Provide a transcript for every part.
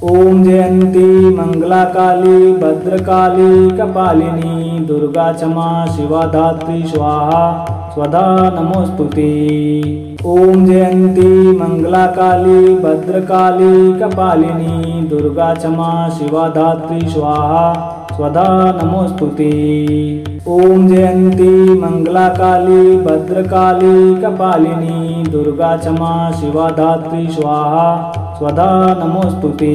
ओम जयंती मंगला काली भद्रकाली कपालिनी दुर्गा क्षमा शिवा धात्री स्वाहा स्वधा नमोस्तुते। ओम जयंती मंगला काली भद्रकाली कपालिनी दुर्गा क्षमा शिवा धात्री स्वाहा स्वधा नमोस्तुते। ओम जयंती मंगला काली भद्रकाली कपालिनी दुर्गा क्षमा शिवा धात्री स्वाहा स्वधा नमोस्तुते।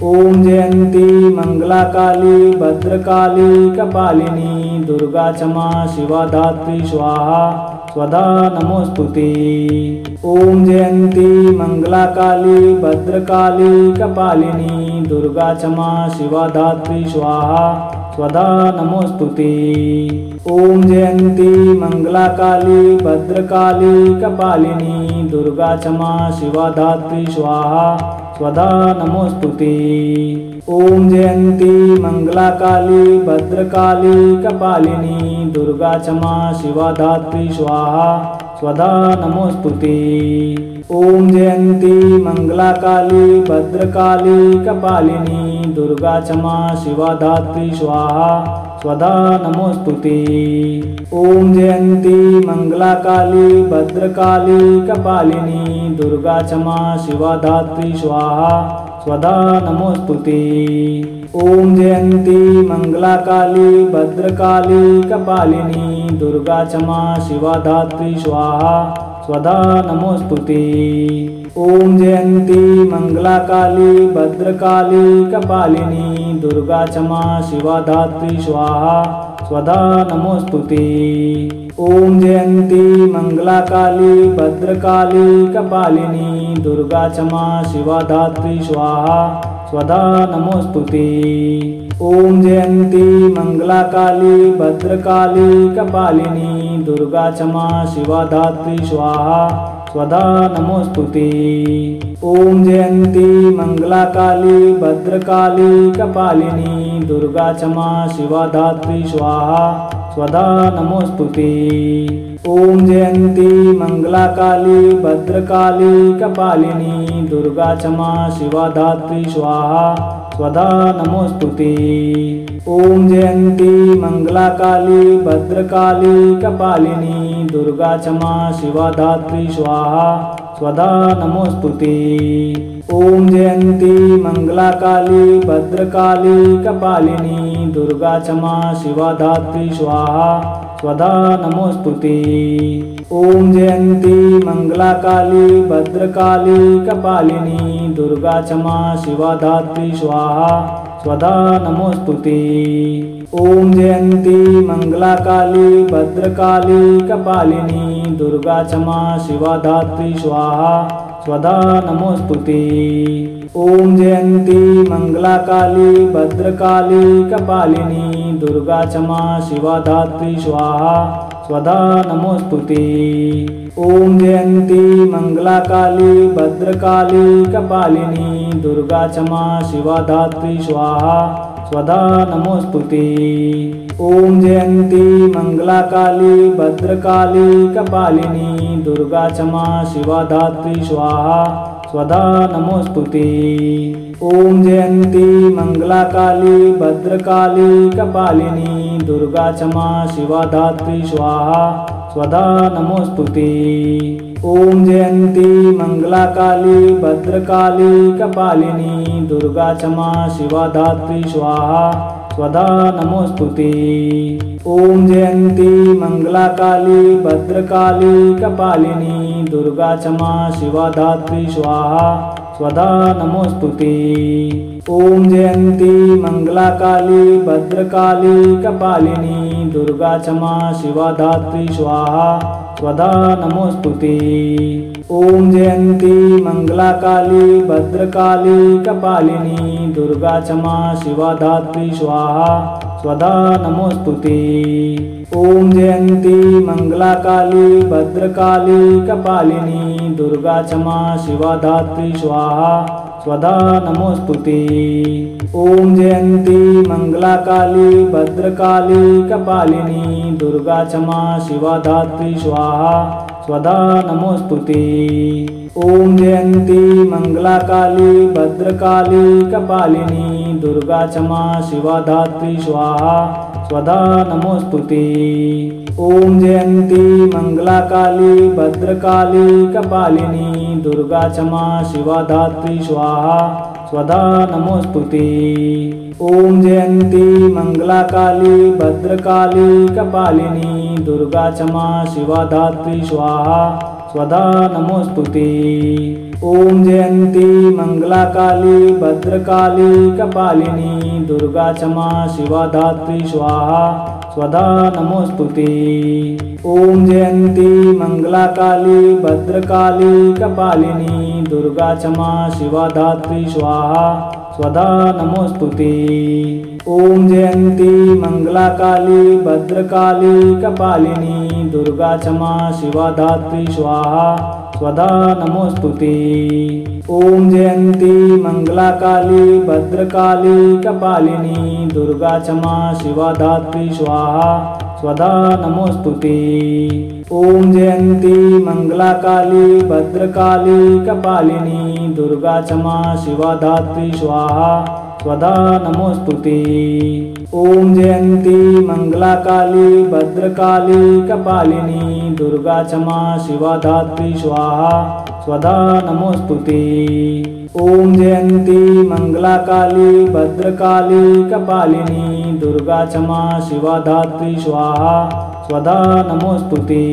ओम जयंती मंगला काली भद्रकाली कपालिनी दुर्गा क्षमा शिवा धात्री स्वाहा स्वधा नमोस्तुते। ओम जयंती मंगला काली भद्रकाली कपालिनी दुर्गा क्षमा शिवा धात्री स्वाहा स्वधा नमोस्तुते। ओम जयंती मंगला काली भद्रकाली कपालिनी दुर्गा क्षमा शिवा धात्री स्वाहा स्वधा नमोस्तुते। ओम जयंती मंगला काली भद्रकाली कपालिनी दुर्गा क्षमा शिवा धात्री स्वाहा स्वधा नमोस्तुते। ओम जयंती मंगला काली भद्रकाली कपालिनी दुर्गा क्षमा शिवा धात्री स्वाहा स्वधा नमोस्तुते। ओम जयंती मंगला काली भद्रकाली कपालिनी दुर्गा क्षमा शिवा धात्री स्वाहा स्वधा नमोस्तुते। ओम जयंती मंगला काली भद्रकाली कपालिनी दुर्गा क्षमा शिवा धात्री स्वाहा स्वधा नमोस्तुते। ओम जयंती मंगला काली भद्रकाली कपालिनी दुर्गा क्षमा शिवा धात्री स्वाहा स्वधा नमोस्तुते। ओम जयंती मंगला काली भद्रकाली कपालिनी दुर्गा क्षमा शिवा धात्री स्वाहा स्वधा नमोस्तुते। ओम जयंती मंगला काली भद्रकाली कपालिनी दुर्गा क्षमा शिवा धात्री स्वाहा स्वधा नमोस्तुते। ओम जयंती मंगला काली भद्रकाली कपालिनी दुर्गा क्षमा शिवा धात्री स्वाहा स्वधा नमोस्तुते। ओम जयंती मंगला काली भद्रकाली कपालिनी दुर्गा क्षमा शिवा धात्री स्वाहा स्वधा नमोस्तुते। ओम जयंती मंगला काली भद्रकाली कपालिनी दुर्गा क्षमा शिवा धात्री स्वाहा स्वधा नमोस्तुते। ओम जयंती मंगला काली भद्रकाली कपालिनी दुर्गा क्षमा शिवा धात्री स्वाहा स्वधा नमोस्तुते। ओम जयंती मंगला काली भद्रकाली कपालिनी दुर्गा क्षमा शिवा धात्री स्वाहा स्वधा नमोस्तुते। ओम जयंती मंगला काली भद्रकाली कपालिनी दुर्गा क्षमा शिवा धात्री स्वाहा स्वधा नमोस्तुते। ओम जयंती मंगला काली भद्रकाली कपालिनी दुर्गा क्षमा शिवा धात्री स्वाहा स्वधा नमोस्तुते। ओम जयंती मंगला काली भद्रकाली कपालिनी दुर्गा क्षमा शिवा धात्री स्वाहा स्वधा नमोस्तुते। ओम जयंती मंगला काली भद्रकाली कपालिनी दुर्गा क्षमा शिवा धात्री स्वाहा स्वधा नमोस्तुते। ओम जयंती मंगला काली भद्रकाली कपालिनी दुर्गा क्षमा शिवा धात्री स्वाहा स्वधा नमोस्तुते। ओम जयंती मंगला काली भद्रकाली कपालिनी दुर्गा क्षमा शिवा धात्री स्वाहा स्वधा नमोस्तुते। ओम जयंती मंगला काली भद्रकाली कपालिनी दुर्गा क्षमा शिवा धात्री स्वाहा स्वधा नमोस्तुते। ओम जयंती मंगला काली भद्रकाली कपालिनी दुर्गा क्षमा शिवा धात्री स्वाहा स्वधा नमोस्तुते। ओम जयंती मंगला काली भद्रकाली कपालिनी दुर्गा क्षमा शिवा धात्री स्वाहा स्वधा नमोस्तुते। ओम जयंती मंगला काली भद्रकाली कपालिनी दुर्गा क्षमा शिवा धात्री स्वाहा स्वधा नमोस्तुते। ओम जयंती मंगला काली भद्रकाली कपालिनी दुर्गा क्षमा शिवा धात्री स्वाहा स्वधा नमोस्तुते। ॐ जयन्ती मंगला काली भद्रकाली कपालिनी दुर्गा क्षमा शिवा धात्री स्वाहा स्वधा नमोस्तुते। ॐ जयन्ती मंगला काली भद्रकाली कपालिनी दुर्गा क्षमा शिवा धात्री स्वाहा स्वधा नमोस्तुते। ॐ जयन्ती मंगला काली भद्रकाली कपालिनी दुर्गा क्षमा शिवा धात्री स्वाहा स्वधा नमोस्तुते। ॐ जयन्ती मंगला काली भद्रकाली कपालिनी दुर्गा क्षमा शिवा धात्री स्वाहा स्वधा नमोस्तुते। ॐ जयन्ती मंगला काली भद्रकाली कपालिनी दुर्गा क्षमा शिवा धात्री स्वाहा स्वधा नमोस्तुते। ॐ जयन्ती मंगला काली भद्रकाली कपालिनी दुर्गा क्षमा शिवा धात्री स्वाहा स्वधा नमोस्तुते। ॐ जयन्ती मंगला काली भद्रकाली कपालिनी दुर्गा क्षमा शिवा धात्री स्वाहा स्वधा नमोस्तुते। ॐ जयन्ती मंगला काली भद्रकाली कपालिनी दुर्गा क्षमा शिवा धात्री स्वाहा स्वधा नमोस्तुते। ॐ जयन्ती मंगला काली भद्रकाली कपालिनी दुर्गा क्षमा शिवा धात्री स्वाहा स्वधा नमोस्तुते। ॐ जयन्ती मंगला काली भद्रकाली कपालिनी दुर्गा क्षमा शिवा धात्री स्वाहा स्वधा नमोस्तुते।